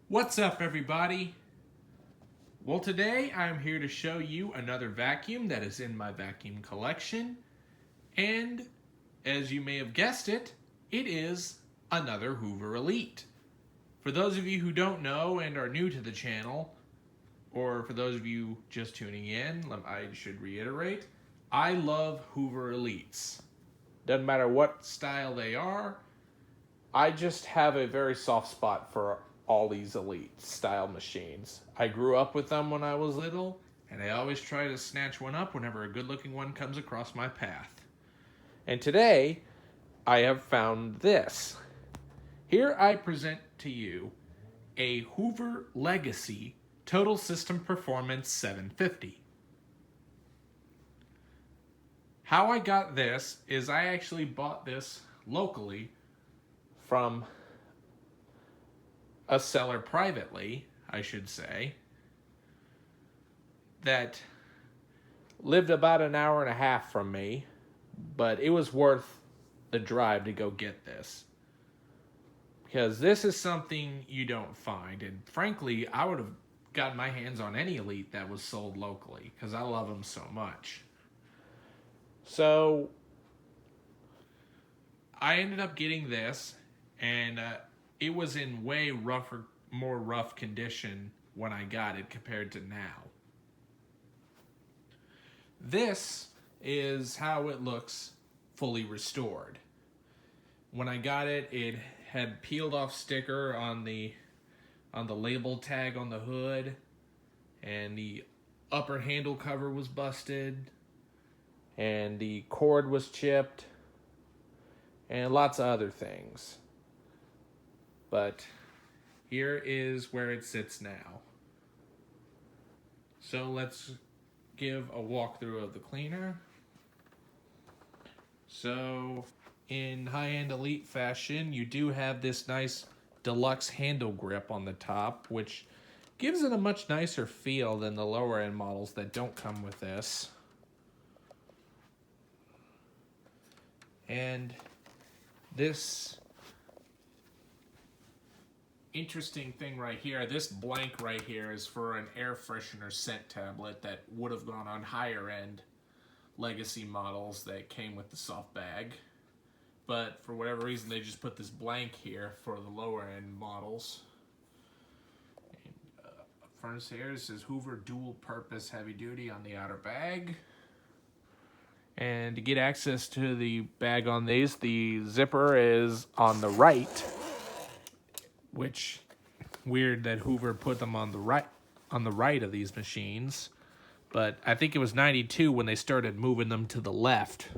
What's up, everybody? Well, today I'm here to show you another vacuum that is in my vacuum collection, and as you may have guessed it, it is another Hoover Elite. For those of you who don't know and are new to the channel, or for those of you just tuning in, I should reiterate, I love Hoover Elites. Doesn't matter what style they are, I just have a very soft spot for all these Elite style machines. I grew up with them when I was little, and I always try to snatch one up whenever a good looking one comes across my path. And today, I have found this. Here I present to you a Hoover Legacy Total System Performance 750. How I got this is I actually bought this locally from a seller privately, I should say, that lived about an hour and a half from me, but it was worth the drive to go get this. Because this is something you don't find, and frankly, I would have gotten my hands on any Elite that was sold locally, because I love them so much. So, I ended up getting this, and it was in way more rough condition when I got it compared to now. This is how it looks fully restored. When I got it, it had peeled off sticker on the label tag on the hood, and the upper handle cover was busted, and the cord was chipped, and lots of other things. But here is where it sits now. So let's give a walkthrough of the cleaner. So in high-end Elite fashion, you do have this nice deluxe handle grip on the top, which gives it a much nicer feel than the lower-end models that don't come with this. And this interesting thing right here, this blank right here is for an air freshener scent tablet that would have gone on higher end Legacy models that came with the soft bag. But for whatever reason, they just put this blank here for the lower end models. And, furnace here, this is Hoover dual purpose heavy duty on the outer bag. And to get access to the bag on these, the zipper is on the right, which weird that Hoover put them on the right of these machines. But I think it was 92 when they started moving them to the left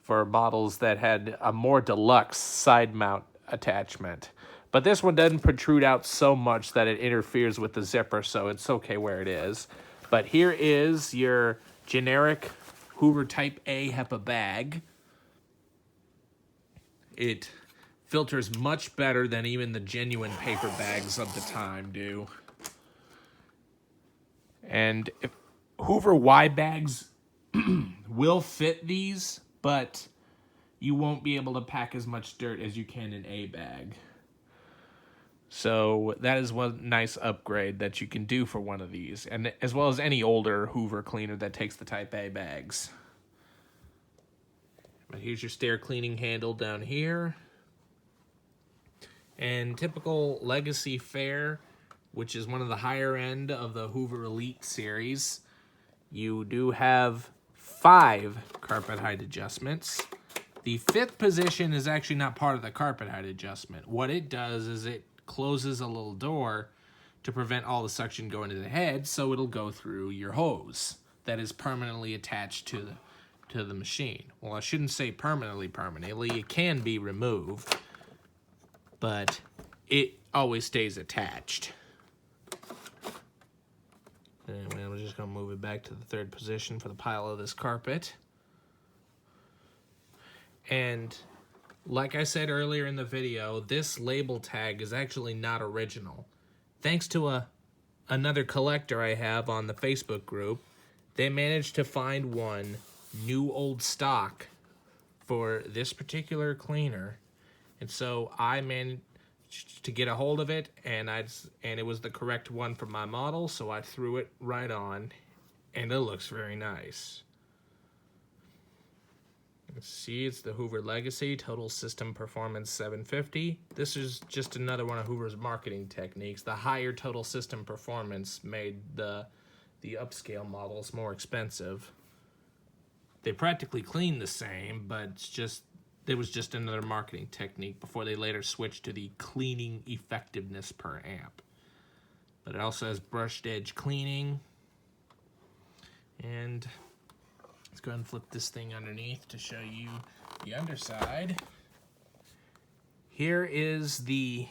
for models that had a more deluxe side mount attachment. But this one doesn't protrude out so much that it interferes with the zipper, so it's okay where it is. But here is your generic Hoover Type A HEPA bag. It filters much better than even the genuine paper bags of the time do. And Hoover Y bags will fit these, but you won't be able to pack as much dirt as you can in a bag. So that is one nice upgrade that you can do for one of these, and as well as any older Hoover cleaner that takes the Type A bags. But here's your stair cleaning handle down here. And typical Legacy fare, which is one of the higher end of the Hoover Elite series, you do have 5 carpet height adjustments. The 5th position is actually not part of the carpet height adjustment. What it does is it closes a little door to prevent all the suction going to the head, so it'll go through your hose that is permanently attached to the machine. Well, I shouldn't say permanently. It can be removed, but it always stays attached. Anyway, I'm just going to move it back to the 3rd position for the pile of this carpet. And like I said earlier in the video, this label tag is actually not original. Thanks to another collector I have on the Facebook group, they managed to find one new old stock for this particular cleaner. And so I managed to get a hold of it, and it was the correct one for my model, so I threw it right on, and it looks very nice. Let's see, it's the Hoover Legacy Total System Performance 750. This is just another one of Hoover's marketing techniques. The higher total system performance made the upscale models more expensive. They practically clean the same, but it was just another marketing technique before they later switched to the cleaning effectiveness per amp. But it also has brushed edge cleaning. And let's go ahead and flip this thing underneath to show you the underside. Here is the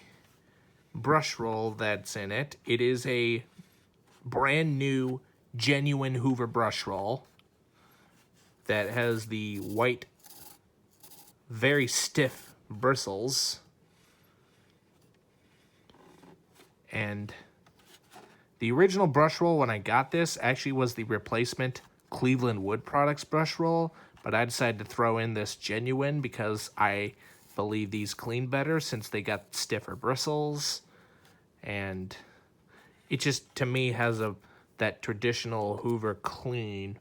brush roll that's in it. It is a brand new, genuine Hoover brush roll that has the white, very stiff bristles. And the original brush roll when I got this actually was the replacement Cleveland Wood Products brush roll, but I decided to throw in this genuine because I believe these clean better since they got stiffer bristles, and it just to me has that traditional Hoover clean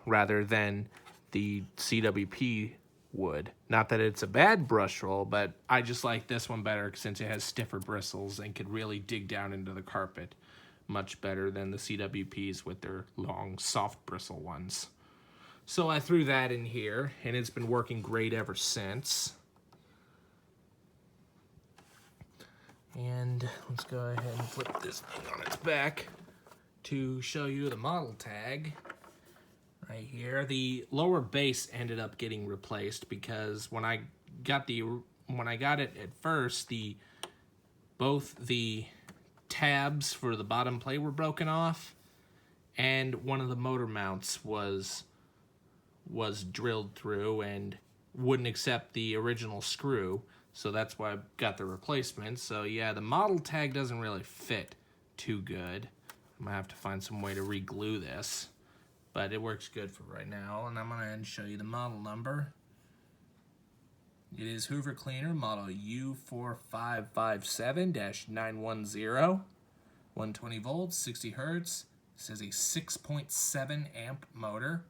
rather than the CWP wood. Not that it's a bad brush roll, but I just like this one better since it has stiffer bristles and could really dig down into the carpet much better than the CWPs with their long, soft bristle ones. So I threw that in here, and it's been working great ever since. And let's go ahead and flip this thing on its back to show you the model tag. Right here, the lower base ended up getting replaced because when I got it at first, both the tabs for the bottom plate were broken off, and one of the motor mounts was drilled through and wouldn't accept the original screw, so that's why I got the replacement. So yeah, the model tag doesn't really fit too good. I'm gonna have to find some way to re-glue this, but it works good for right now, and I'm gonna show you the model number. It is Hoover Cleaner model U4557-910, 120 volts, 60 hertz. This is a 6.7 amp motor,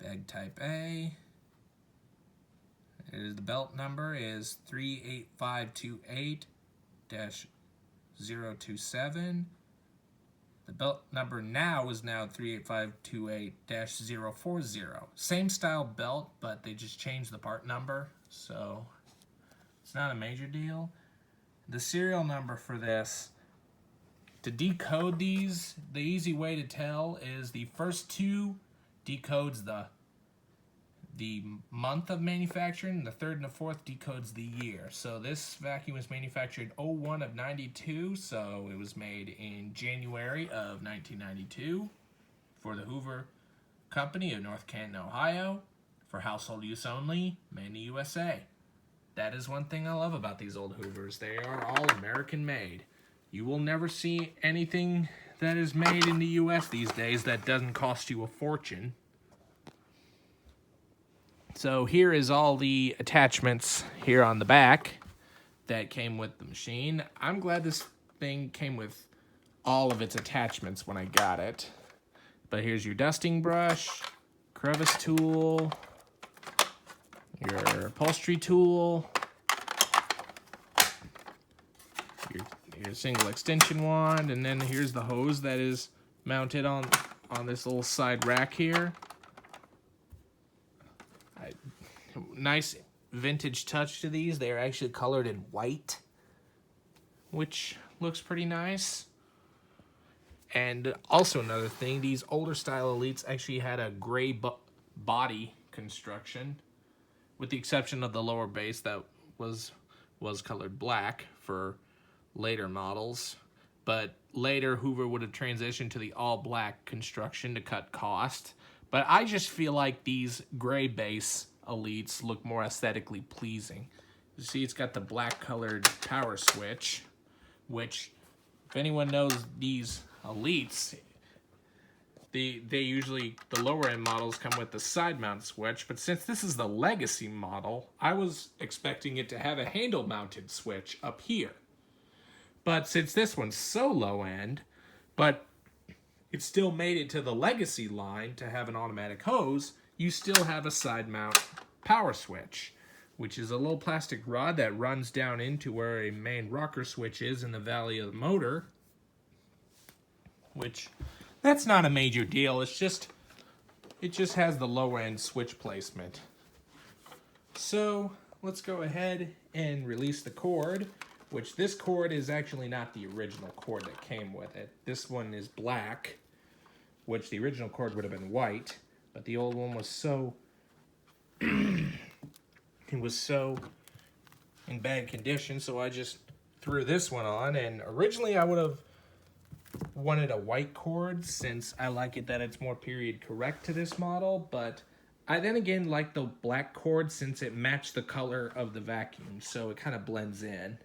bag type A. The belt number is 38528-027. The belt number now is 38528-040. Same style belt, but they just changed the part number, so it's not a major deal. The serial number for this, to decode these, the easy way to tell is the first two decodes the month of manufacturing, and the third and the fourth decodes the year. So this vacuum was manufactured 01 of 92, so it was made in January of 1992 for the Hoover Company of North Canton, Ohio, for household use only, made in the USA. That is one thing I love about these old Hoovers. They are all American made. You will never see anything that is made in the US these days that doesn't cost you a fortune. So here is all the attachments here on the back that came with the machine. I'm glad this thing came with all of its attachments when I got it. But here's your dusting brush, crevice tool, your upholstery tool, your single extension wand, and then here's the hose that is mounted on this little side rack here. Nice vintage touch to these. They are actually colored in white, which looks pretty nice. And also another thing, these older style Elites actually had a gray body construction, with the exception of the lower base that was colored black for later models. But later Hoover would have transitioned to the all black construction to cut cost. But I just feel like these gray base Elites look more aesthetically pleasing. You see, it's got the black colored power switch, which, if anyone knows these Elites, They usually, the lower end models come with the side mount switch, but since this is the Legacy model, I was expecting it to have a handle mounted switch up here. But since this one's so low end, but it still made it to the Legacy line to have an automatic hose, you still have a side mount power switch, which is a little plastic rod that runs down into where a main rocker switch is in the valley of the motor, which that's not a major deal. It just has the lower end switch placement. So let's go ahead and release the cord, which this cord is actually not the original cord that came with it. This one is black, which the original cord would have been white, but the old one was so it was so in bad condition, so I just threw this one on. And originally I would have wanted a white cord since I like it that it's more period correct to this model, but I then again like the black cord since it matched the color of the vacuum, so it kind of blends in.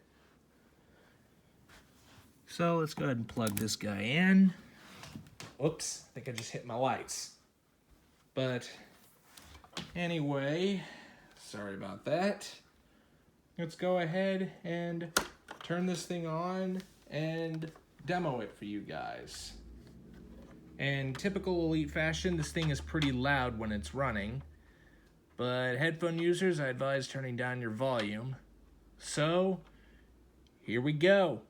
So let's go ahead and plug this guy in. Oops, I think I just hit my lights. But anyway, sorry about that. Let's go ahead and turn this thing on and demo it for you guys. In typical Elite fashion, this thing is pretty loud when it's running, but headphone users, I advise turning down your volume. So, here we go.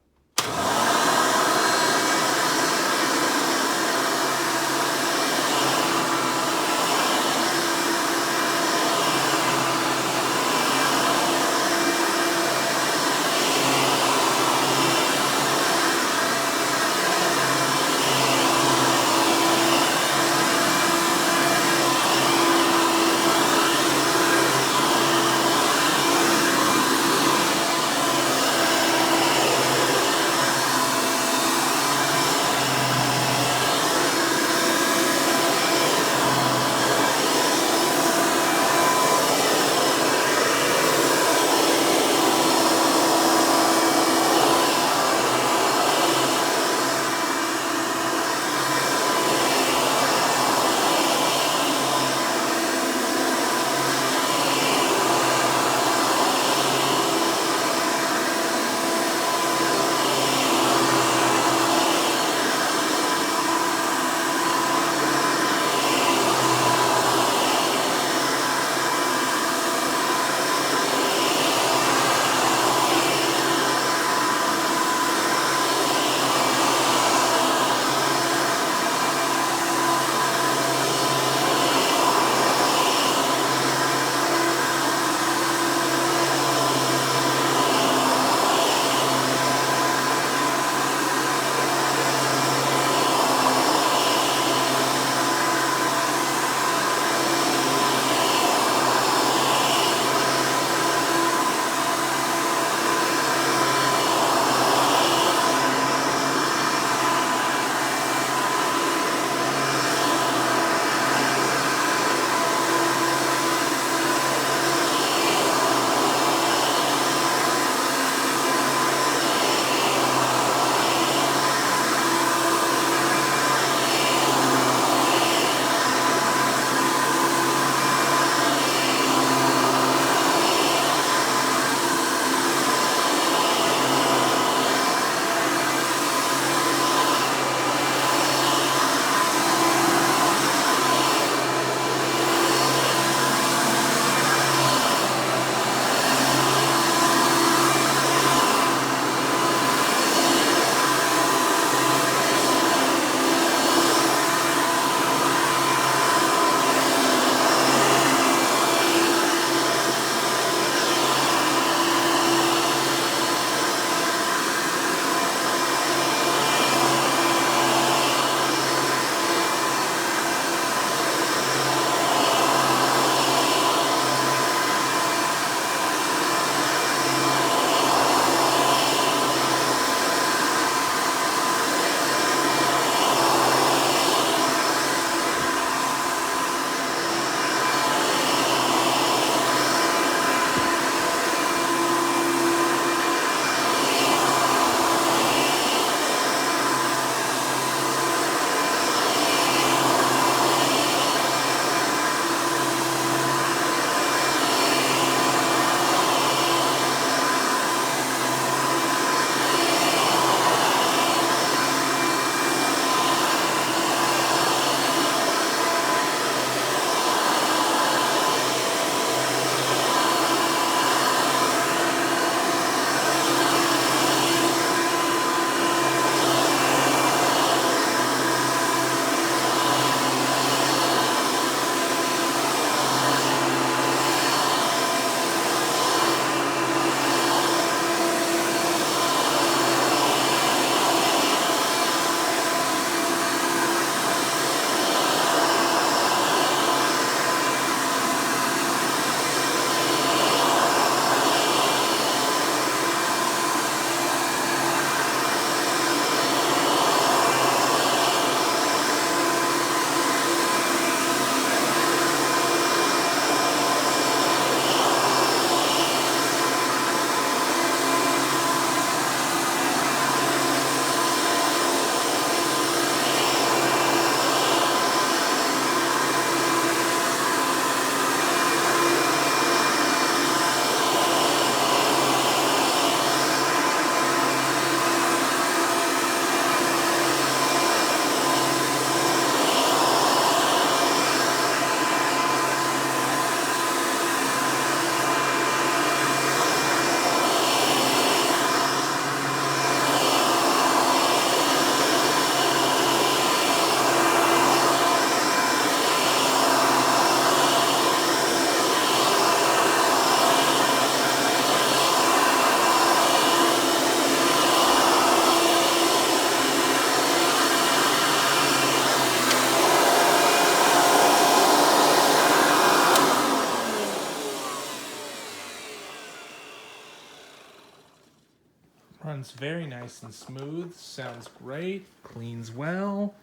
Runs very nice and smooth, sounds great, cleans well.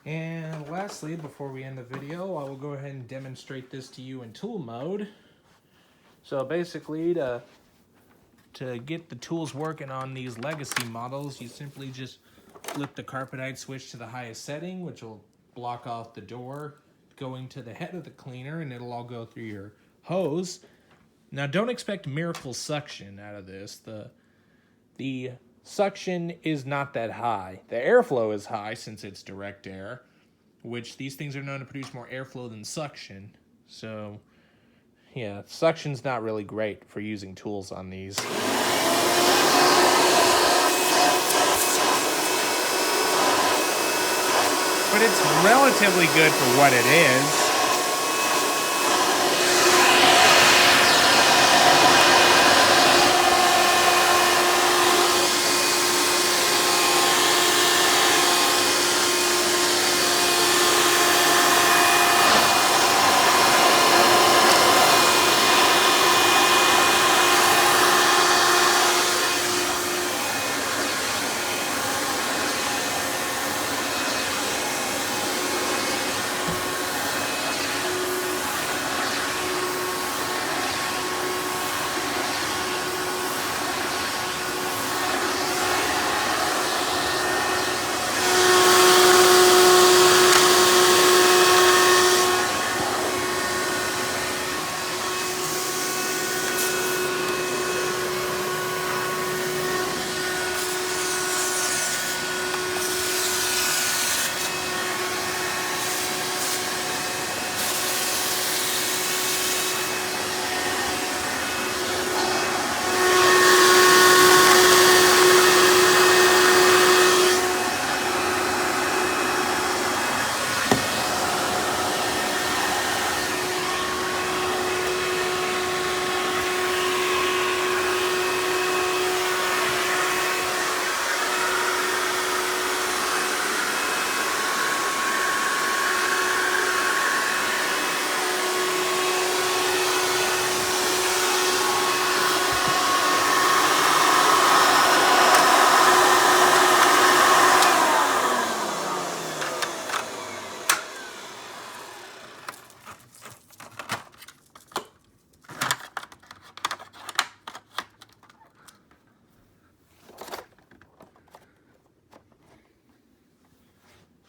And lastly, before we end the video, I will go ahead and demonstrate this to you in tool mode. So basically, to get the tools working on these Legacy models, you simply just flip the Carpetite switch to the highest setting, which will block off the door going to the head of the cleaner, and it'll all go through your hose. Now, don't expect miracle suction out of this. The suction is not that high. The airflow is high since it's direct air, which these things are known to produce more airflow than suction. So, yeah, suction's not really great for using tools on these. But it's relatively good for what it is.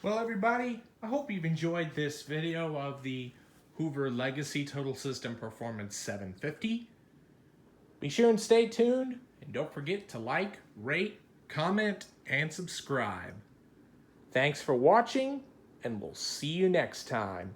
Well, everybody, I hope you've enjoyed this video of the Hoover Legacy Total System Performance 750. Be sure and stay tuned, and don't forget to like, rate, comment, and subscribe. Thanks for watching, and we'll see you next time.